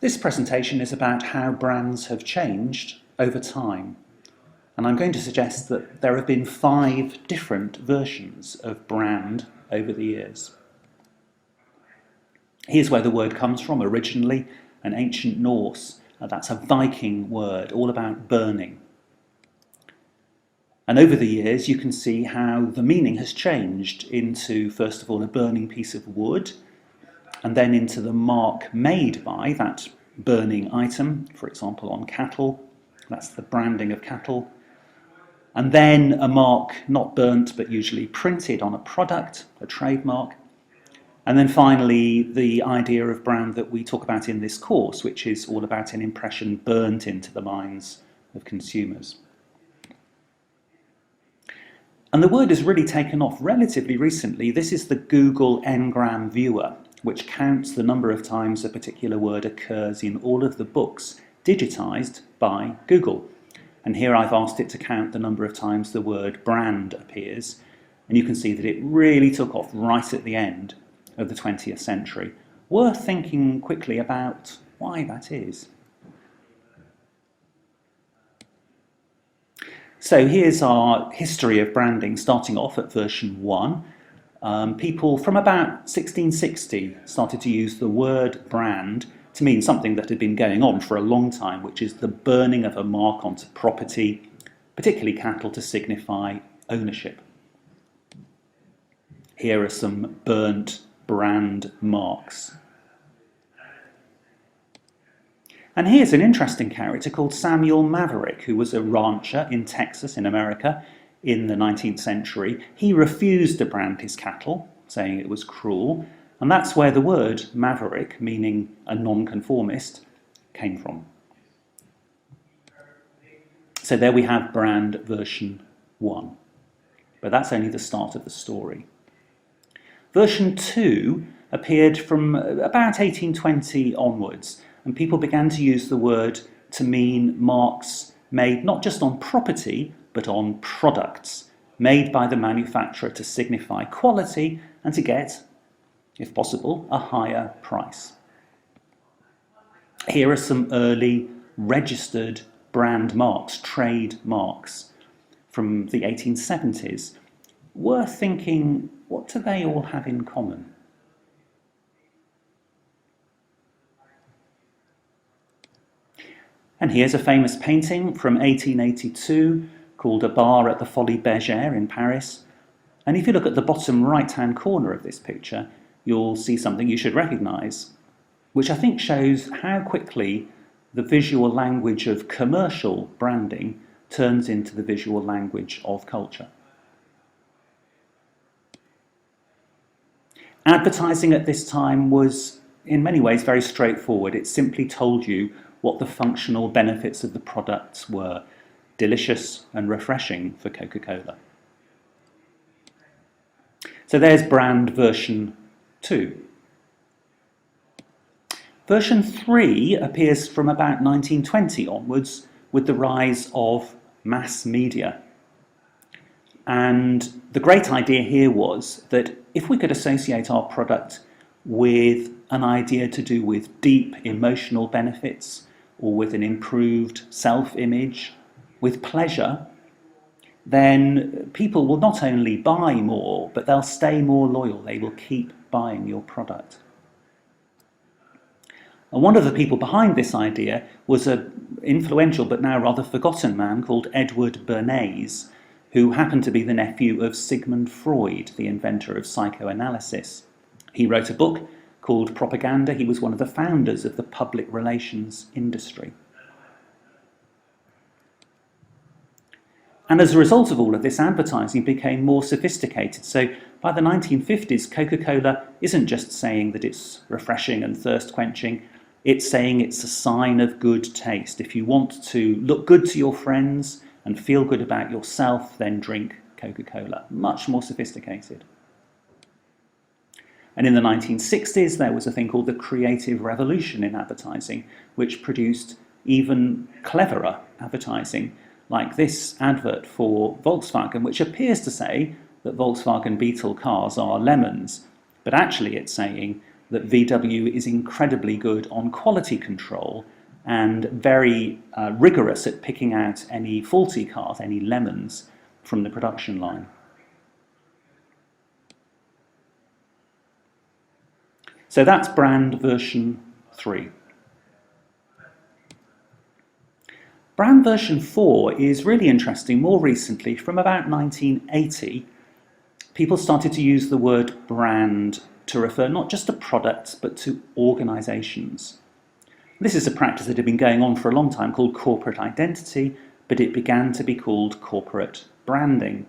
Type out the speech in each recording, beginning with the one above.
This presentation is about how brands have changed over time, and I'm going to suggest that there have been 5 different versions of brand over the years. Here's where the word comes from originally, an ancient Norse. That's a Viking word, all about burning. And over the years you can see how the meaning has changed into, first of all, a burning piece of wood, and then into the mark made by that burning item, for example on cattle. That's the branding of cattle. And then a mark not burnt but usually printed on a product, a trademark. And then finally the idea of brand that we talk about in this course, which is all about an impression burnt into the minds of consumers. And the word has really taken off relatively recently. This is the Google Ngram viewer, which counts the number of times a particular word occurs in all of the books digitized by Google. And here I've asked it to count the number of times the word brand appears, and you can see that it really took off right at the end of the 20th century. Worth thinking quickly about why that is. So here's our history of branding, starting off at version 1. People from about 1660 started to use the word brand to mean something that had been going on for a long time, which is the burning of a mark onto property, particularly cattle, to signify ownership. Here are some burnt brand marks. And here's an interesting character called Samuel Maverick, who was a rancher in Texas in America in the 19th century. He refused to brand his cattle, saying it was cruel, and that's where the word maverick, meaning a nonconformist, came from. So there we have brand version 1, but that's only the start of the story. Version 2 appeared from about 1820 onwards, and people began to use the word to mean marks made not just on property, but on products, made by the manufacturer to signify quality and to get, if possible, a higher price. Here are some early registered brand marks, trade marks, from the 1870s. Worth thinking, what do they all have in common? And here's a famous painting from 1882 called A Bar at the Folies Bergère in Paris. And if you look at the bottom right-hand corner of this picture, you'll see something you should recognise, which I think shows how quickly the visual language of commercial branding turns into the visual language of culture. Advertising at this time was, in many ways, very straightforward. It simply told you what the functional benefits of the products were. Delicious and refreshing for Coca-Cola. So there's brand version 2. Version 3 appears from about 1920 onwards with the rise of mass media. And the great idea here was that if we could associate our product with an idea to do with deep emotional benefits, or with an improved self-image, with pleasure, then people will not only buy more, but they'll stay more loyal. They will keep buying your product. And one of the people behind this idea was an influential but now rather forgotten man called Edward Bernays, who happened to be the nephew of Sigmund Freud, the inventor of psychoanalysis. He wrote a book called Propaganda. He was one of the founders of the public relations industry. And as a result of all of this, advertising became more sophisticated. So by the 1950s, Coca-Cola isn't just saying that it's refreshing and thirst-quenching, it's saying it's a sign of good taste. If you want to look good to your friends and feel good about yourself, then drink Coca-Cola. Much more sophisticated. And in the 1960s, there was a thing called the creative revolution in advertising, which produced even cleverer advertising, like this advert for Volkswagen, which appears to say that Volkswagen Beetle cars are lemons, but actually it's saying that VW is incredibly good on quality control and very rigorous at picking out any faulty cars, any lemons, from the production line. So that's brand version 3. Brand version 4 is really interesting. More recently, from about 1980, people started to use the word brand to refer not just to products, but to organisations. This is a practice that had been going on for a long time called corporate identity, but it began to be called corporate branding.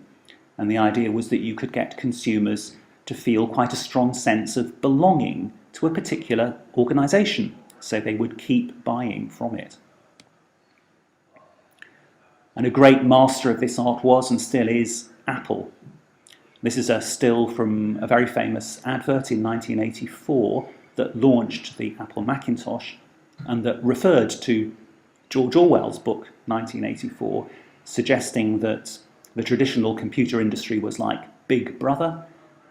And the idea was that you could get consumers to feel quite a strong sense of belonging to a particular organisation, so they would keep buying from it. And a great master of this art was and still is Apple. This is a still from a very famous advert in 1984 that launched the Apple Macintosh and that referred to George Orwell's book 1984, suggesting that the traditional computer industry was like Big Brother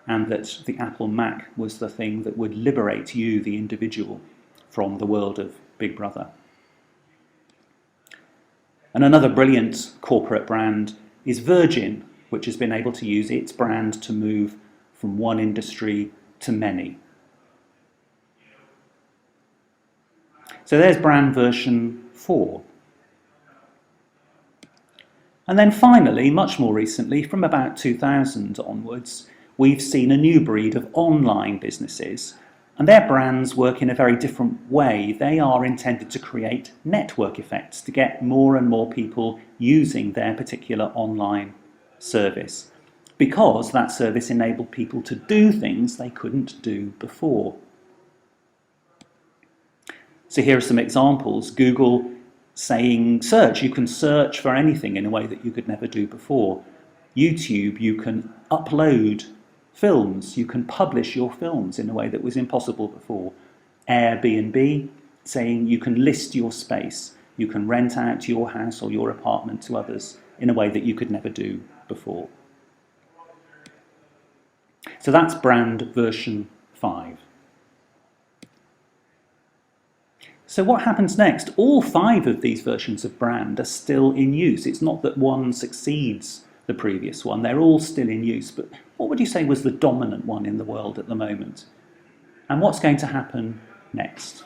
and that the Apple Mac was the thing that would liberate you, the individual, from the world of Big Brother. And another brilliant corporate brand is Virgin, which has been able to use its brand to move from one industry to many. So there's brand version 4. And then finally, much more recently, from about 2000 onwards, we've seen a new breed of online businesses, and their brands work in a very different way. They are intended to create network effects, to get more and more people using their particular online service, because that service enabled people to do things they couldn't do before. So here are some examples. Google saying search, you can search for anything in a way that you could never do before. YouTube, you can upload films, you can publish your films in a way that was impossible before. Airbnb, saying you can list your space, you can rent out your house or your apartment to others in a way that you could never do before. So that's brand version 5. So what happens next? All 5 of these versions of brand are still in use. It's not that one succeeds the previous one, they're all still in use, but what would you say was the dominant one in the world at the moment? And what's going to happen next?